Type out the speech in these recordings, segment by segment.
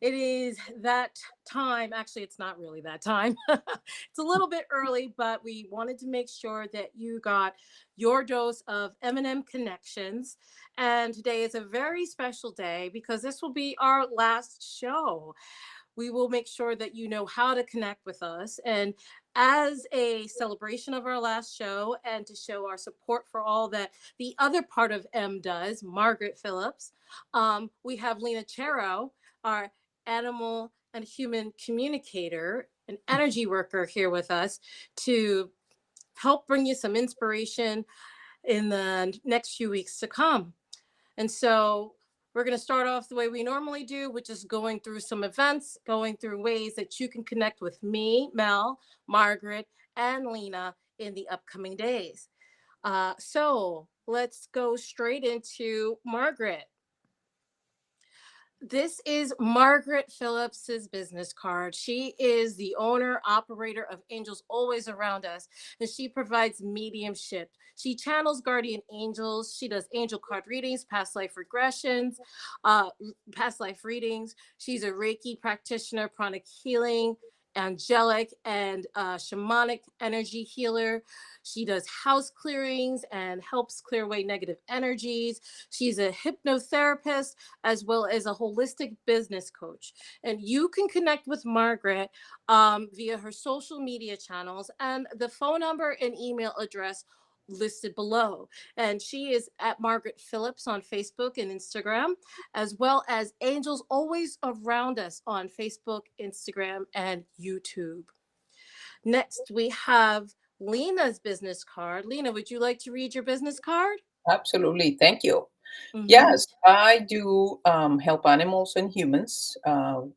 It is that time. Actually, it's not really that time. It's a little bit early, but we wanted to make sure that you got your dose of M&M Connections. And today is a very special day because this will be our last show. We will make sure that you know how to connect with us. And as a celebration of our last show and to show our support for all that the other part of M does, Margaret Phillips, we have Lena Chero, our animal and human communicator, an energy worker here with us to help bring you some inspiration in the next few weeks to come. And so we're going to start off the way we normally do, which is going through some events, going through ways that you can connect with me, Mel, Margaret, and Lena in the upcoming days. So let's go straight into Margaret. This is Margaret Phillips's business card. She is the owner operator of Angels Always Around Us, and she provides mediumship. She channels guardian angels. She does angel card readings, uh, past life readings. She's a Reiki practitioner, pranic healing, angelic and shamanic energy healer. She does house clearings and helps clear away negative energies. She's a hypnotherapist as well as a holistic business coach. And you can connect with Margaret via her social media channels and the phone number and email address listed below. And she is at Margaret Phillips on Facebook and Instagram, as well as Angels Always Around Us on Facebook, Instagram, and YouTube. Next, we have Lena's business card. Lena, would you like to read your business card? Absolutely. Thank you. Mm-hmm. Yes, I do help animals and humans,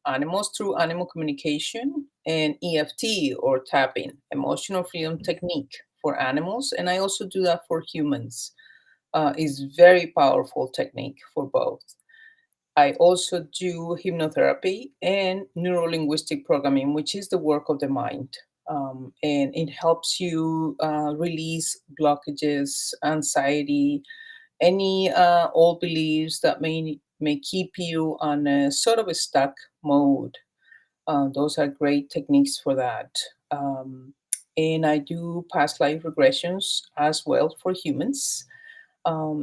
animals through animal communication and EFT or tapping, emotional freedom technique for animals. And I also do that for humans. Is very powerful technique for both. I also do hypnotherapy and neuro-linguistic programming, which is the work of the mind. And it helps you release blockages, anxiety, any old beliefs that may keep you on a sort of a stuck mode. Those are great techniques for that. And I do past life regressions as well for humans.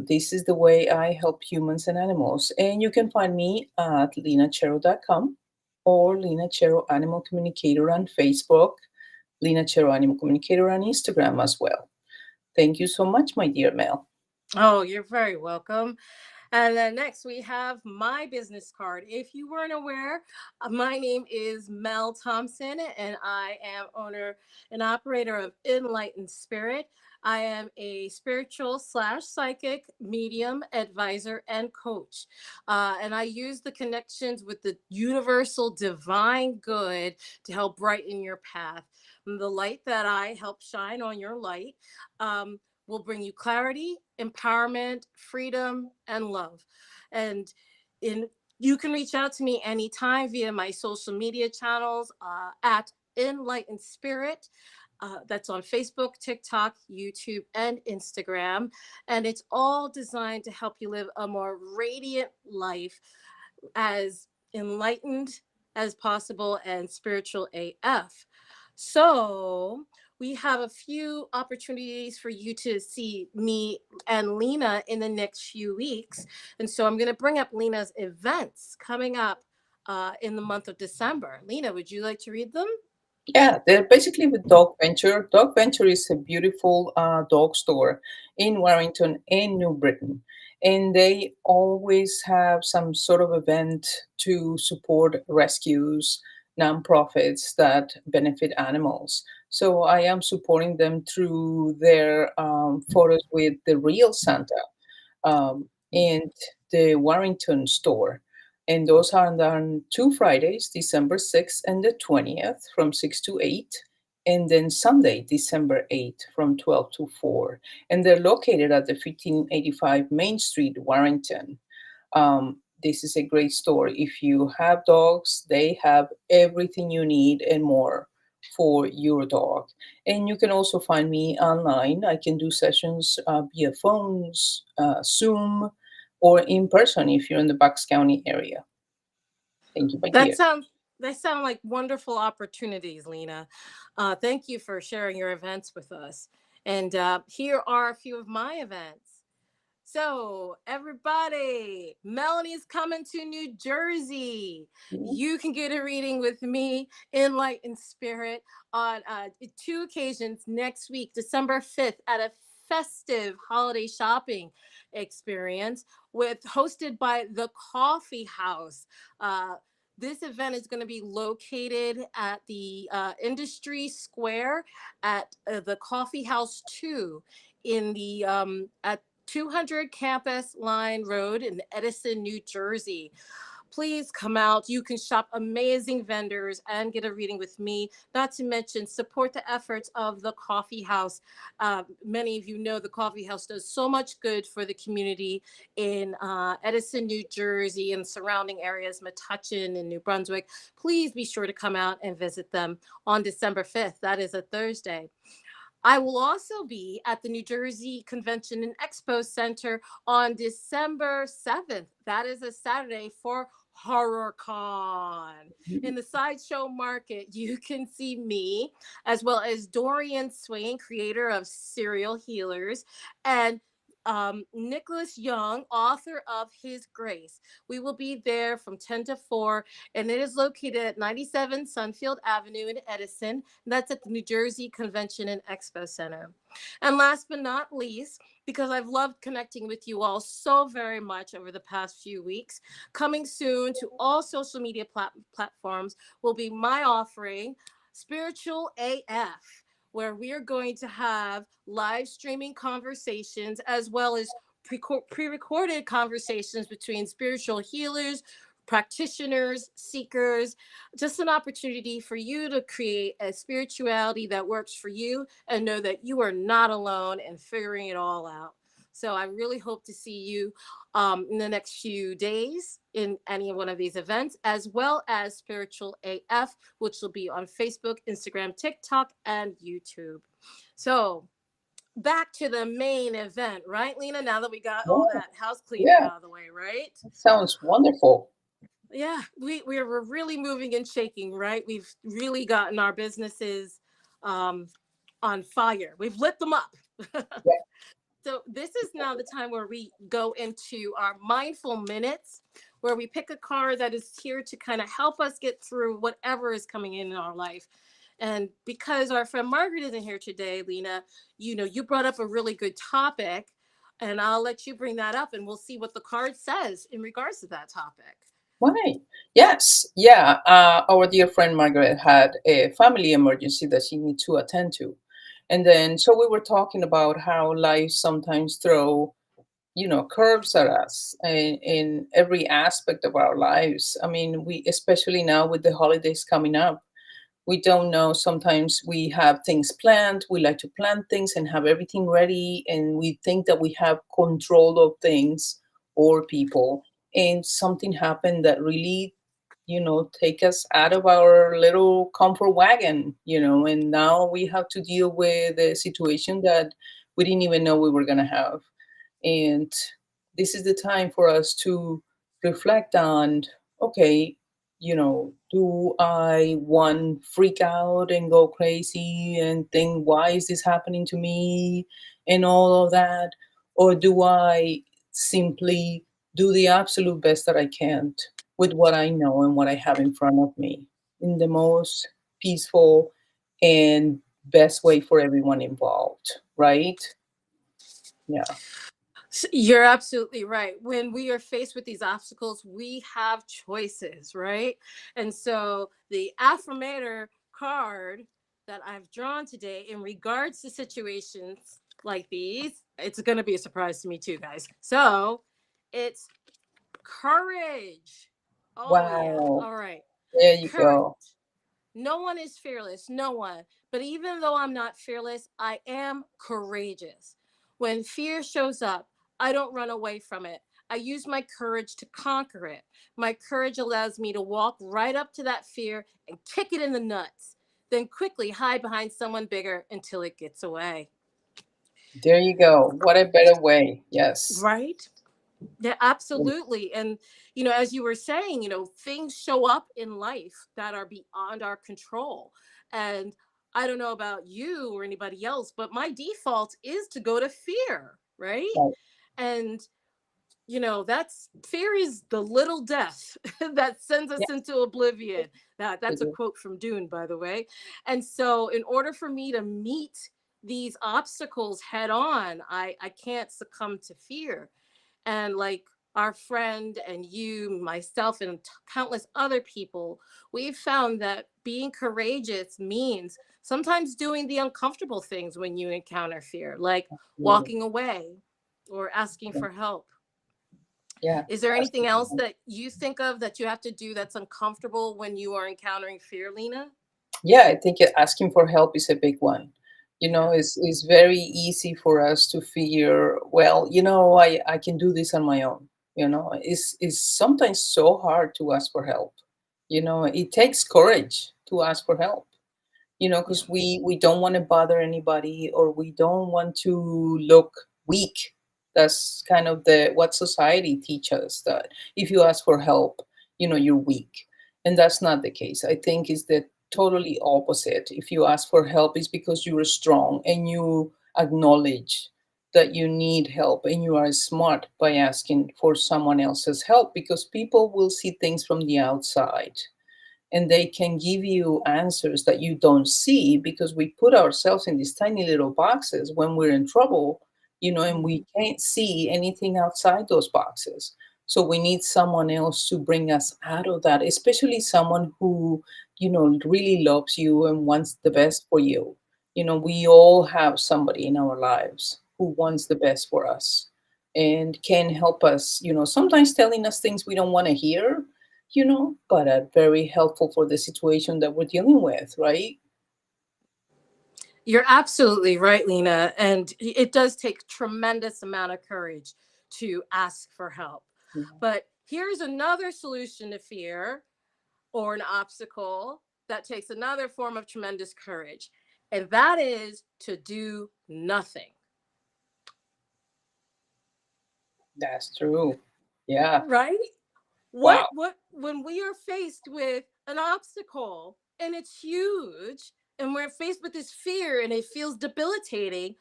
This is the way I help humans and animals. And you can find me at linachero.com or Lina Chero Animal Communicator on Facebook, Lina Chero Animal Communicator on Instagram as well. Thank you so much, my dear Mel. Oh, you're very welcome. And then next we have my business card. If you weren't aware, my name is Mel Thompson, and I am owner and operator of In-Lightened Spirit. I am a spiritual slash psychic medium, advisor, and coach. And I use the connections with the universal divine good to help brighten your path. The light that I help shine on your light. Will bring you clarity, empowerment, freedom, and love. And in you can reach out to me anytime via my social media channels at Enlightened Spirit. That's on Facebook, TikTok, YouTube, and Instagram. And it's all designed to help you live a more radiant life as enlightened as possible and spiritual AF. So, we have a few opportunities for you to see me and Lena in the next few weeks. And so, I'm going to bring up Lena's events coming up in the month of December. Lena, would you like to read them? Yeah, they're basically with Dog Venture. Dog Venture is a beautiful dog store in Warrington in New Britain. And they always have some sort of event to support rescues, nonprofits that benefit animals. So I am supporting them through their photos with the real Santa and the Warrington store. And those are on 2 Fridays, December 6th and the 20th from 6 to 8. And then Sunday, December 8th from 12 to 4. And they're located at the 1585 Main Street, Warrington. This is a great store. If you have dogs, they have everything you need and more for your dog. And you can also find me online. I can do sessions via phones, Zoom, or in person if you're in the Bucks County area. Thank you, my That dear. sounds they sound like wonderful opportunities, Lena. Thank you for sharing your events with us. And here are a few of my events. So, everybody, Melanie's coming to New Jersey. You can get a reading with me, Enlightened Spirit, on two occasions next week, December 5th, at a festive holiday shopping experience with hosted by the Coffee House. Uh, this event is going to be located at the Industry Square at the Coffee House 2 in the at 200 Campus Line Road in Edison, New Jersey. Please come out. You can shop amazing vendors and get a reading with me. Not to mention, support the efforts of the Coffee House. Many of you know the Coffee House does so much good for the community in Edison, New Jersey, and surrounding areas, Metuchen and New Brunswick. Please be sure to come out and visit them on December 5th. That is a Thursday. I will also be at the New Jersey Convention and Expo Center on December 7th. That is a Saturday for HorrorCon. In the sideshow market, you can see me, as well as Dorian Swain, creator of Serial Healers, and Nicholas Young, author of His Grace. We will be there from 10 to 4, and it is located at 97 Sunfield Avenue in Edison. That's at the New Jersey Convention and Expo Center. And last but not least, because I've loved connecting with you all so very much over the past few weeks, coming soon to all social media platforms will be my offering, Spiritual AF, where we are going to have live streaming conversations as well as pre-recorded conversations between spiritual healers, practitioners, seekers, just an opportunity for you to create a spirituality that works for you and know that you are not alone in figuring it all out. So I really hope to see you in the next few days in any one of these events, as well as Spiritual AF, which will be on Facebook, Instagram, TikTok, and YouTube. So back to the main event, right, Lena? Now that we got all Yeah, that house cleaning yeah, out of the way, right? that sounds wonderful. Yeah, we're really moving and shaking, right? We've really gotten our businesses um, on fire. We've lit them up. Yeah. So this is now the time where we go into our mindful minutes, where we pick a card that is here to kind of help us get through whatever is coming in our life. And because our friend Margaret isn't here today, Lena, you brought up a really good topic, and I'll let you bring that up, and we'll see what the card says in regards to that topic. Right. Yes. Yeah. Our dear friend Margaret had a family emergency that she needed to attend to. And then, so we were talking about how life sometimes throw, curves at us in every aspect of our lives. I mean, we, especially now with the holidays coming up, we don't know. Sometimes we have things planned. We like to plan things and have everything ready. And we think that we have control of things or people. And something happened that really, take us out of our little comfort wagon, and now we have to deal with a situation that we didn't even know we were going to have. And this is the time for us to reflect on, okay, do I one freak out and go crazy and think, why is this happening to me and all of that? Or do I simply do the absolute best that I can with what I know and what I have in front of me in the most peaceful and best way for everyone involved, right? Yeah. You're absolutely right. When we are faced with these obstacles, we have choices, right? And so the affirmator card that I've drawn today in regards to situations like these, it's going to be a surprise to me too, guys. So it's courage. Oh, yeah. Wow. All right. There you Courage. go. No one is fearless, no one. But even though I'm not fearless, I am courageous. When fear shows up, I don't run away from it. I use my courage to conquer it. My courage allows me to walk right up to that fear and kick it in the nuts, then quickly hide behind someone bigger until it gets away. There you go. What a better way. Yes. Right? Yeah, absolutely. And, as you were saying, things show up in life that are beyond our control. And I don't know about you or anybody else, but my default is to go to fear, right? Right. And, that's fear is the little death that sends us Yes, into oblivion. That's it a is. quote from Dune, by the way. And so, in order for me to meet these obstacles head on, I can't succumb to fear. And like our friend and you, myself, and countless other people, we've found that being courageous means sometimes doing the uncomfortable things when you encounter fear, like Absolutely. walking away or asking Yeah, for help. yeah, Is there anything else absolutely. that you think of that you have to do that's uncomfortable when you are encountering fear, Lena? Yeah, I think asking for help is a big one. Yeah. It's very easy for us to figure, well, I can do this on my own. It's sometimes so hard to ask for help. It takes courage to ask for help, Yeah. because we don't want to bother anybody, or we don't want to look weak. That's kind of the what society teaches, that if you ask for help, you're weak. And that's not the case. I think it's the totally opposite. If you ask for help, it's because you're strong and you acknowledge that you need help, and you are smart by asking for someone else's help, because people will see things from the outside, and they can give you answers that you don't see, because we put ourselves in these tiny little boxes when we're in trouble, and we Mhm. can't see anything outside those boxes. So we need someone else to bring us out of that, especially someone who, really loves you and wants the best for you. We all have somebody in our lives who wants the best for us and can help us, sometimes telling us things we don't want to hear, but very helpful for the situation that we're dealing with, right? You're absolutely right, Lena. And it does take tremendous amount of courage to ask for help. Yeah, But here's another solution to fear or an obstacle that takes another form of tremendous courage. And that is to do nothing. that's true. Yeah. Right? What Wow. what when we are faced with an obstacle and it's huge and we're faced with this fear and it feels debilitating,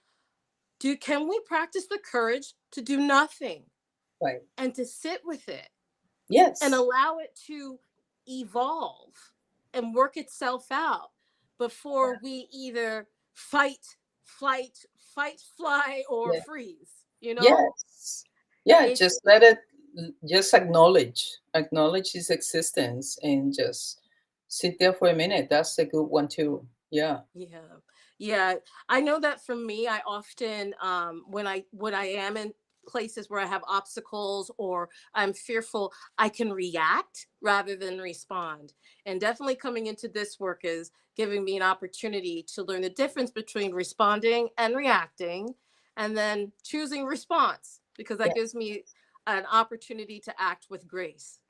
can we practice the courage to do nothing Right. and to sit with it and Yes. allow it to evolve and work itself out before we either fight, fly, or Yeah. freeze? Yes. Yeah, It's just let it, just acknowledge his existence, and just sit there for a minute. That's a good one too. Yeah. Yeah. Yeah. I know that for me, I often when I am in places where I have obstacles or I'm fearful, I can react rather than respond. And definitely coming into this work is giving me an opportunity to learn the difference between responding and reacting, and then choosing response, because that Yeah. gives me an opportunity to act with grace.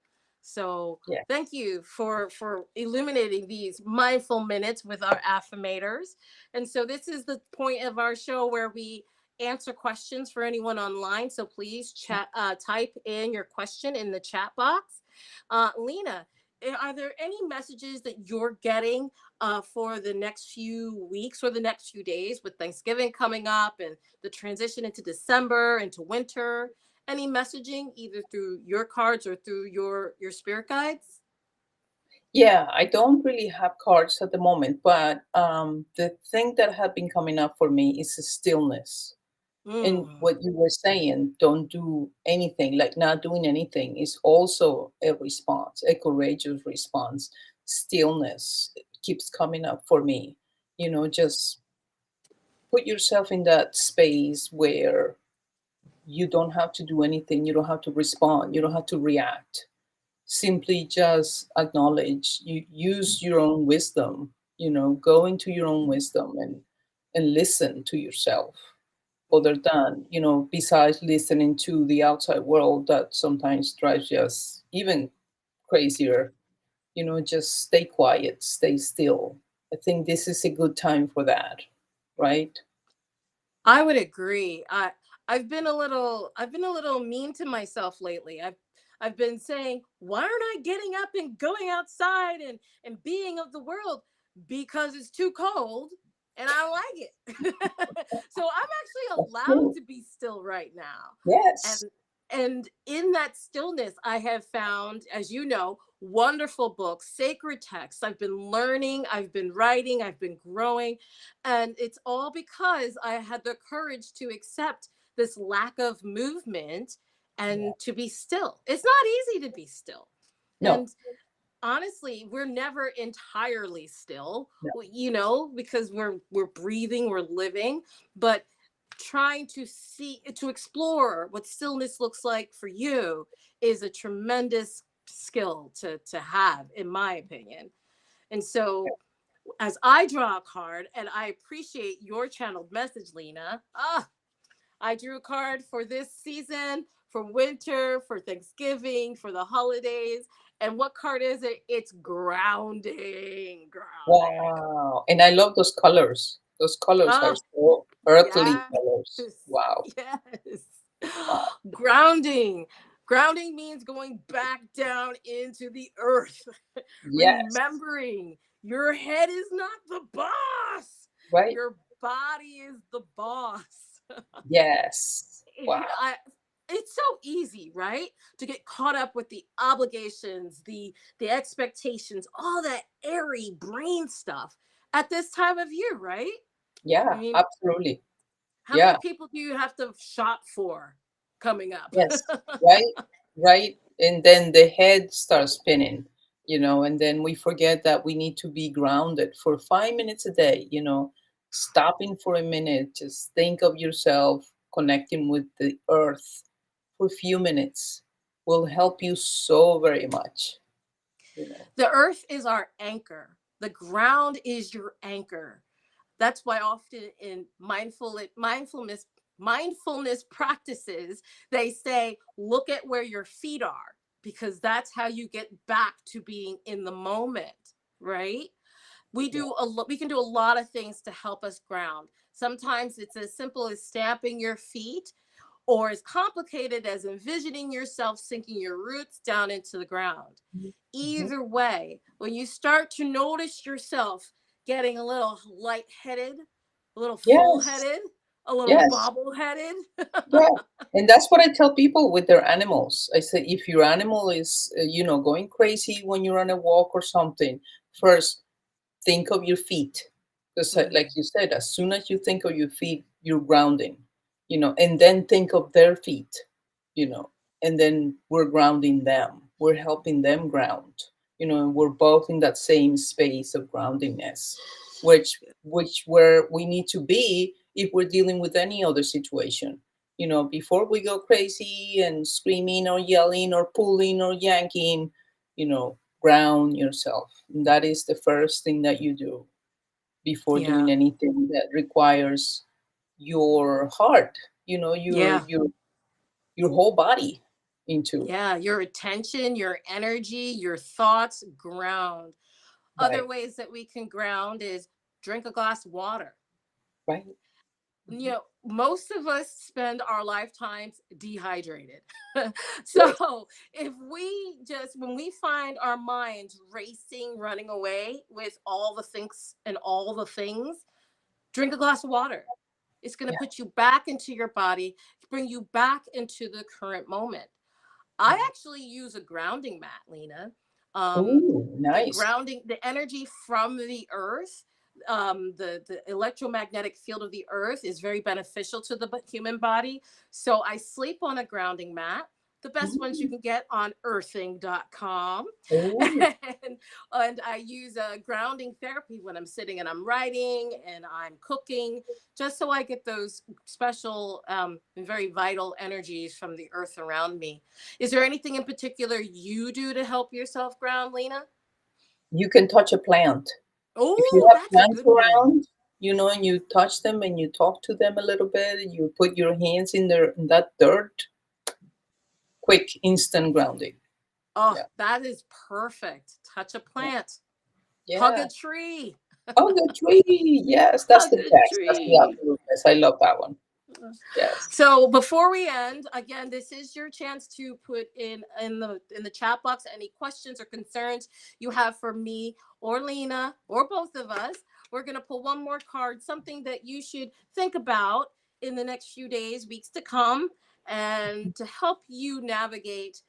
So Yeah. thank you for illuminating these mindful minutes with our affirmators. And so this is the point of our show where we answer questions for anyone online. So please type in your question in the chat box. Lena, are there any messages that you're getting for the next few weeks or the next few days, with Thanksgiving coming up and the transition into December, into winter? Any messaging either through your cards or through your spirit guides? Yeah, I don't really have cards at the moment, but the thing that had been coming up for me is the stillness. And Mm. what you were saying, don't do anything, like not doing anything, is also a response, a courageous response. Stillness keeps coming up for me. Just put yourself in that space where you don't have to do anything, you don't have to respond, you don't have to react. Simply just acknowledge, you use your own wisdom, go into your own wisdom, and listen to yourself, other than, besides listening to the outside world that sometimes drives us even crazier. Just stay quiet, stay still. I think this is a good time for that, right? I would agree. I've been a little mean to myself lately. I've been saying, why aren't I getting up and going outside and being of the world? Because it's too cold and I don't like it. So I'm actually That's allowed true. to be still right now. Yes. And in that stillness, I have found, as you know, wonderful books, sacred texts. I've been learning, I've been writing, I've been growing, and it's all because I had the courage to accept this lack of movement Yeah. and to be still. It's not easy to be still. No. And honestly, we're never entirely still, No. because we're breathing, we're living, but trying to see, to explore what stillness looks like for you is a tremendous skill to have, in my opinion. And so as I draw a card, and I appreciate your channeled message, Lena. I drew a card for this season, for winter, for Thanksgiving, for the holidays. And what card is it? It's grounding. Grounding. Wow. And I love those colors. Those colors are Oh, so earthly yes. colors. Wow. Yes. Wow. Grounding. Grounding means going back down into the earth, Yes. remembering your head is not the boss. Right? Your body is the boss. Yes. Wow. I, it's so easy, right? To get caught up with the obligations, the expectations, all that airy brain stuff at this time of year, right? I Yeah, mean, absolutely. how Yeah. many people do you have to shop for coming up? Yes. Right? Right? And then the head starts spinning, and then we forget that we need to be grounded for 5 minutes a day, stopping for a minute, just think of yourself connecting with the earth for a few minutes will help you so very much. The earth is our anchor. The ground is your anchor. That's why often in mindfulness practices, they say, look at where your feet are, because that's how you get back to being in the moment, right? Yeah. We can do a lot of things to help us ground. Sometimes it's as simple as stamping your feet, or as complicated as envisioning yourself sinking your roots down into the ground. Mhm. Either way, when you start to notice yourself getting a little lightheaded, a little full Yes. headed, a little Yes. bobble headed. Yeah. And that's what I tell people with their animals. I say, if your animal is, going crazy when you're on a walk or something, first think of your feet. Because, like you said, as soon as you think of your feet, you're grounding, and then think of their feet, and then we're grounding them. We're helping them ground, and we're both in that same space of groundingness, which where we need to be if we're dealing with any other situation. Before we go crazy and screaming or yelling or pulling or yanking, ground yourself. And that is the first thing that you do before doing Yeah. anything that requires your heart, your Yeah. your whole body into. Yeah. Your attention, your energy, your thoughts ground. Other Right, ways that we can ground is drink a glass of water. right. You Mhm. know, most of us spend our lifetimes dehydrated. Yes. So if we just, when we find our minds racing, running away with all the things and all the things, drink a glass of water. It's going to Yeah. put you back into your body, bring you back into the current moment. I Yeah. actually use a grounding mat, Lena. Oh, The nice. grounding, the energy from the earth, the electromagnetic field of the earth is very beneficial to the human body. So I sleep on a grounding mat, the best ones you Mm. can get on earthing.com. Oh, And I use a grounding therapy when I'm sitting and I'm writing and I'm cooking, just so I get those special, very vital energies from the earth around me. Is there anything in particular you do to help yourself ground, Lena? you can touch a plant. If you Oh, have that's a plants good one. around, and you touch them and you talk to them a little bit, and you put your hands in that dirt, quick, instant grounding. Oh, Yeah. that is perfect. Touch a Yeah. plant, hug a Yeah. tree, Oh, the tree. Yes, that's hug the a best. That's the tree. absolute best. I love that one. Yes. So before we end, again, this is your chance to put in the chat box any questions or concerns you have for me or Lena or both of us. We're gonna pull one more card, something that you should think about in the next few days, weeks to come, and to help you navigate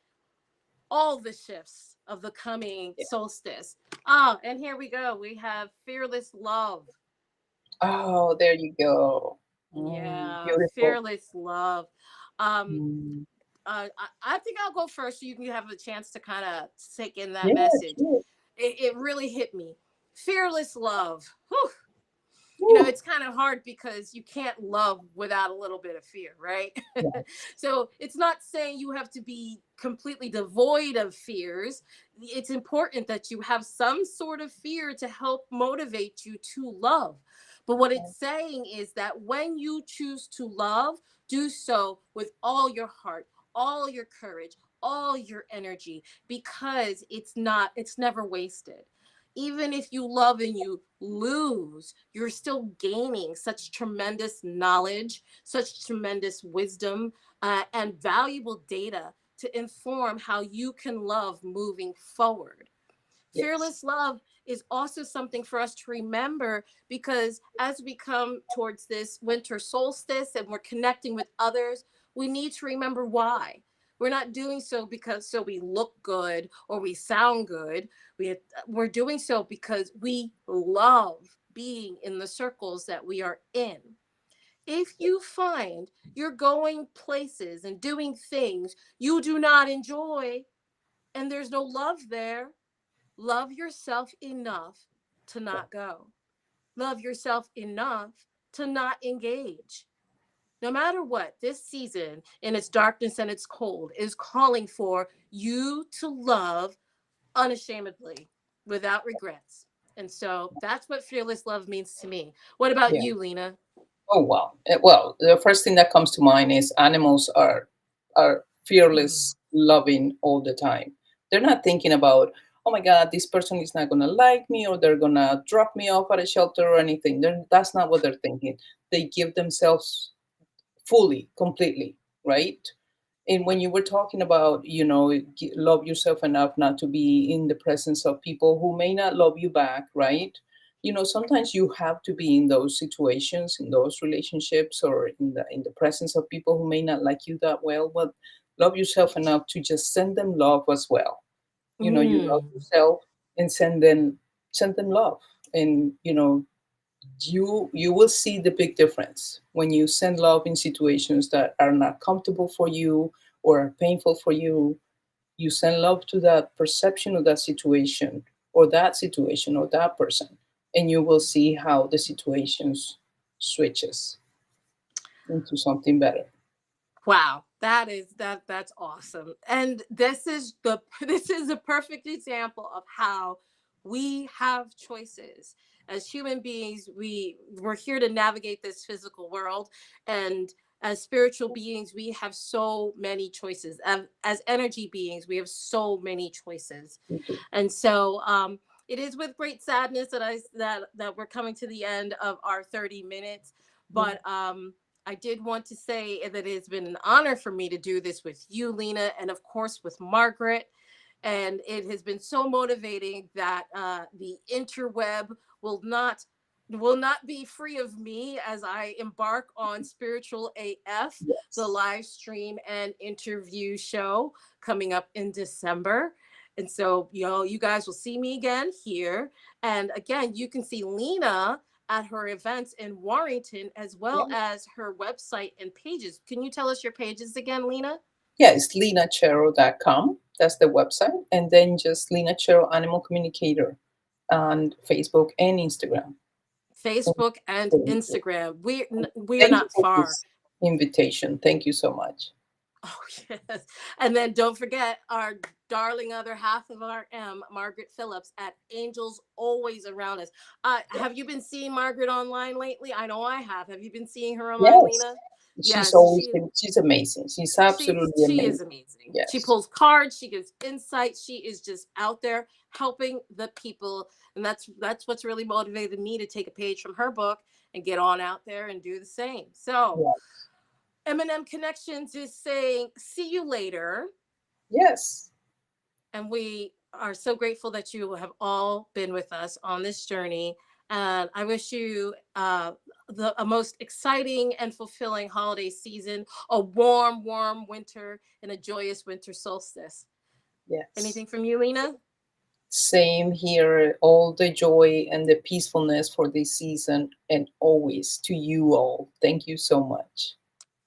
all the shifts of the coming Yeah. solstice. Ah, and here we go. We have fearless love. Oh, there you go. Yeah, Beautiful. fearless love. Um, Mm. I think I'll go first so you can have a chance to kind of take in that Yeah, message. sure. It really hit me. Fearless love. Whew. Woo. It's kind of hard because you can't love without a little bit of fear, right? Yes. So it's not saying you have to be completely devoid of fears. It's important that you have some sort of fear to help motivate you to love. But what it's saying is that when you choose to love, do so with all your heart, all your courage, all your energy, because it's never wasted. Even if you love and you lose, you're still gaining such tremendous knowledge, such tremendous wisdom, and valuable data to inform how you can love moving forward. Yes. Fearless love is also something for us to remember, because as we come towards this winter solstice and we're connecting with others, we need to remember why. We're not doing so because so we look good or we sound good. We, we're doing so because we love being in the circles that we are in. If you find you're going places and doing things you do not enjoy and there's no love there, love yourself enough to not go. Love yourself enough to not engage. No matter what, this season, in its darkness and its cold, is calling for you to love unashamedly, without regrets. And so that's what fearless love means to me. What about Yeah. you, Lena? Oh wow. Well, the first thing that comes to mind is animals are Mm. fearless, loving all the time. They're not thinking about, oh my God, this person is not gonna like me or they're gonna drop me off at a shelter or anything. That's not what they're thinking. They give themselves fully, completely, right? And when you were talking about, love yourself enough not to be in the presence of people who may not love you back, right? Sometimes you have to be in those situations, in those relationships, or in the presence of people who may not like you that well. But love yourself enough to just send them love as well. You love Mm. yourself and send them love. And you will see the big difference when you send love in situations that are not comfortable for you or are painful for you. You send love to that perception of that person, and you will see how the situations switches into something better. Wow, that's awesome. And this is a perfect example of how we have choices. As human beings, we're here to navigate this physical world, and as spiritual beings, we have so many choices. As energy beings, we have so many choices. You do. And so it is with great sadness that we're coming to the end of our 30 minutes. Yeah. But I did want to say that it has been an honor for me to do this with you, Lena, and of course with Margaret. And it has been so motivating that the interweb will not will not be free of me as I embark on Spiritual AF, the Yes. live stream and interview show coming up in December. And so, you guys will see me again here. And again, you can see Lena at her events in Warrington, as well Yeah. as her website and pages. Can you tell us your pages again, Lena? Yeah, it's linachero.com. That's the website. And then just Lina Chero Animal Communicator on Facebook and Instagram. Facebook and Thank you. Instagram. We are Thank you not for far. this invitation. Thank you so much. Oh, yes. And then don't forget our darling other half of our M, Margaret Phillips, at Angels Always Around Us. Have you been seeing Margaret online lately? I know I have. Have you been seeing her online, Yes. Lena? She's Yes, always been, she's amazing. She's absolutely she is amazing. amazing. She Yes. pulls cards, she gives insight, she is just out there helping the people. And that's what's really motivated me to take a page from her book and get on out there and do the same. So Yeah. M&M Connections is saying, see you later. Yes. And we are so grateful that you have all been with us on this journey. And I wish you a most exciting and fulfilling holiday season, a warm, warm winter, and a joyous winter solstice. Yes. Anything from you, Lena? Same here. All the joy and the peacefulness for this season and always to you all. Thank you so much.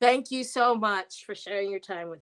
Thank you so much for sharing your time with